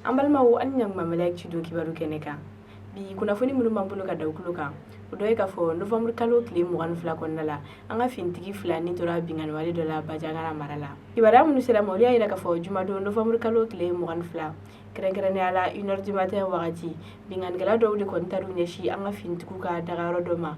An balimaw an ɲan mamalek ci don kibaru kɛnɛ kan bi kunnafoni minnu b'an bolo ka da kulo kan o dɔ ye k'a fɔ novembre kalo tile 22 kɔnɔna la an ka fintigi fila ni tora binganiwale dɔ la Bajangara mara la kibaruya minnu sera ma olu y'a yira k'a fɔ jumadon novembre kalo tile 22 kɛrɛnkɛrɛnnenya la 1h du matin wagati binganikɛla dɔw de kɔni taru ɲɛsi an ka fintigiw ka dagayɔrɔ dɔ ma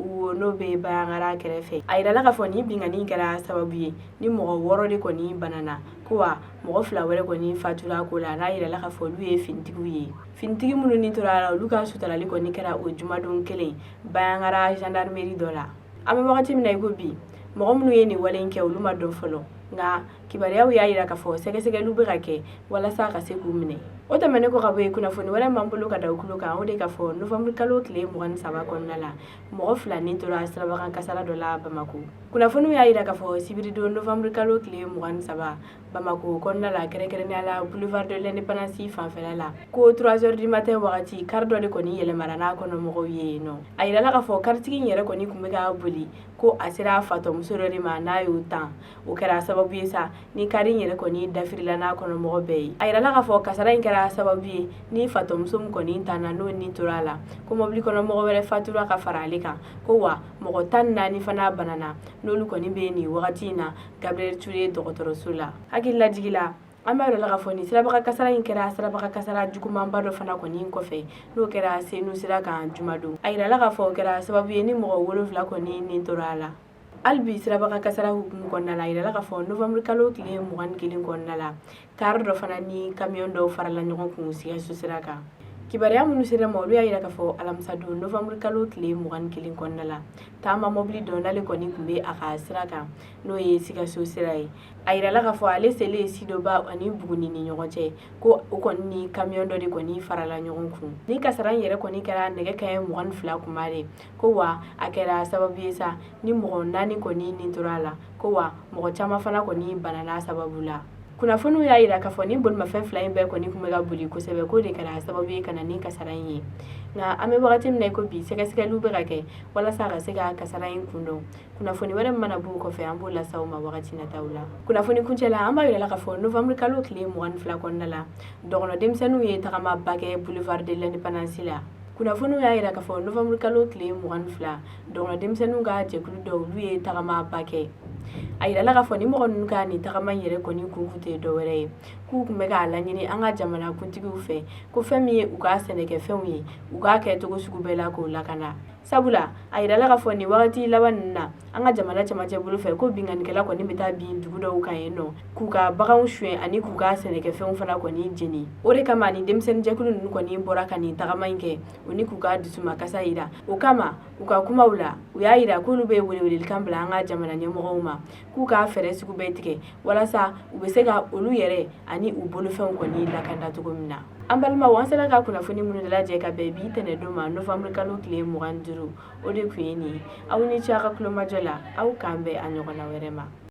n'o bɛ Bajangara kɛrɛfɛ a yirala k'a fɔ ni bingani kɛra sababu ye ni mɔgɔ 6 de kɔni banana ko wa mɔgɔ 2 wɛrɛ kɔni fatura ko la n'a yirala k'a fɔ olu ye fintigiw ye fintigi minnu ni tora la olu ka sutarali kɔni kɛra o jumadon kelen Bajangara gendarmerie dɔ la an bɛ wagati min na i ko bi mɔgɔ minnu ye nin wale in kɛ olu ma dɔn fɔlɔ nka kibaruyaw y'a yira k'a fɔ sɛgɛsɛgɛliw bɛ ka kɛ walasa ka se k'u minɛ o tɛmɛnen kɔ ka bɔ yen kunnafoni wɛrɛ m'an bolo ka da kulo kan o de k'a fɔ novembre kalo tile 23 kɔnɔna la mɔgɔ 2 ni tora sirabakan kasara dɔ la Bamako kunnafoniw y'a yira k'a fɔ sibiridon novembre kalo tile 23 Bamako kɔnɔna la kɛrɛnkɛrɛnnenya la boulevard de l'indépendance fanfɛla la ko 3h du matin wagati car dɔ de kɔni yɛlɛmara n'a kɔnɔ mɔgɔw ye yen nɔ a yirala k'a fɔ karitigi in yɛrɛ kɔni tun bɛ ka boli ko a sera fatɔmuso dɔ de ma n'a y'o tan o kɛra sababu ye sa ni kari in yɛrɛ kɔni dafirila n'a kɔnɔ mɔgɔ bɛɛ ye a yirala k'a fɔ kasara in kɛra sababu ye ni fatɔmuso min kɔni tanna n'o ni tora la ko mobili kɔnɔ mɔgɔ wɛrɛ fatura ka fara ale kan ko wa mɔgɔ 14 fana banana n'olu kɔni bɛ nin wagati in na Gabriel Ture dɔgɔtɔrɔso la hakililajigi la an b'a yɔrɔ la k'a fɔ ni sirabaga kasara in kɛra sirabaga kasara jugumanba dɔ fana kɔni kɔfɛ n'o kɛra Senu sira kan jumadon a yirala k'a fɔ o kɛra sababu ye ni mɔgɔ 7 kɔni ni tora la hali bi sirabaga kasara hukumu kɔnɔna la a yirala k'a fɔ novembre kalo tile 21 kɔnɔna la car dɔ fana ni camion dɔw farala ɲɔgɔn kun Sikaso sira kan kibaruya minnu sera ma olu y'a yira k'a fɔ alamisa don novembre kalo tile 21 kɔnɔna la taama mobili dɔ n'ale kɔni tun bɛ a ka sira kan n'o ye Sikaso sira ye a yirala k'a fɔ ale selen Sidoba ani Buguni ni ɲɔgɔn cɛ ko o kɔni ni camion dɔ de kɔni farala ɲɔgɔn kun ni kasara in yɛrɛ kɔni kɛra nɛgɛ kanɲɛ 22 kuma de ko wa a kɛra sababu ye sa ni mɔgɔ 4 kɔni ni tora la ko wa mɔgɔ caman fana kɔni banana sababu la kunnafoniw y'a yira k'a fɔ ni bolimafɛn fila in bɛɛ kɔni tun bɛ ka boli kosɛbɛ ko de kɛra sababu ye ka na ni kasara in ye nka an bɛ wagati min na i ko bi sɛgɛsɛgɛliw bɛ ka kɛ walasa ka se ka kasara in kundɔn kunnafoni wɛrɛ min mana b'u kɔfɛ an b'o lase aw ma wagati nataw la kunnafoni kuncɛ la an b'a yirala k'a fɔ novembre kalo tile 22 kɔnɔna la dɔgɔnɔ denmisɛnninw ye tagamaba kɛ boulevard de l'indépendance la kunnafoniw y'a yira k'a fɔ novembre kalo tile 22 dɔgɔnɔ denmisɛnninw ka jɛkulu dɔw olu ye tagamaba kɛ a yirala k'a fɔ ni mɔgɔ ninnu ka nin tagama in yɛrɛ kɔni kun tɛ dɔwɛrɛ ye k'u tun bɛ k'a laɲini an ka jamana kuntigiw fɛ ko fɛn min ye u ka sɛnɛkɛfɛnw ye u k'a kɛ cogo sugu bɛɛ la k'o lakana sabula a yirala k'a fɔ nin wagati laban ninnu na an ka jamana cɛmancɛ bolo fɛ ko binganikɛla kɔni bɛ taa bin dugu dɔw kan yen nɔ k'u ka baganw suɲɛ ani k'u ka sɛnɛkɛfɛnw fana kɔni jeni o de kama ni denmisɛnnin jɛkulu ninnu kɔni bɔra ka nin tagama in kɛ u ni k'u ka dusumakasa yira o kama u ka kumaw la u y'a yira k'olu bɛ welewelekan bila an ka jamana ɲɛmɔgɔw ma k'u ka fɛɛrɛ sugu bɛɛ tigɛ walasa u bɛ se ka olu yɛrɛ ani u bolofɛnw kɔni lakanda cogo min na an balimaw an sera ka kunnafoni minnu lajɛ ka bɛn bi tɛnɛndon ma novembre kalo tile 25 o de tun ye nin ye aw ni ce a ka kulomajɔ la aw k'an bɛn a ɲɔgɔnna wɛrɛ ma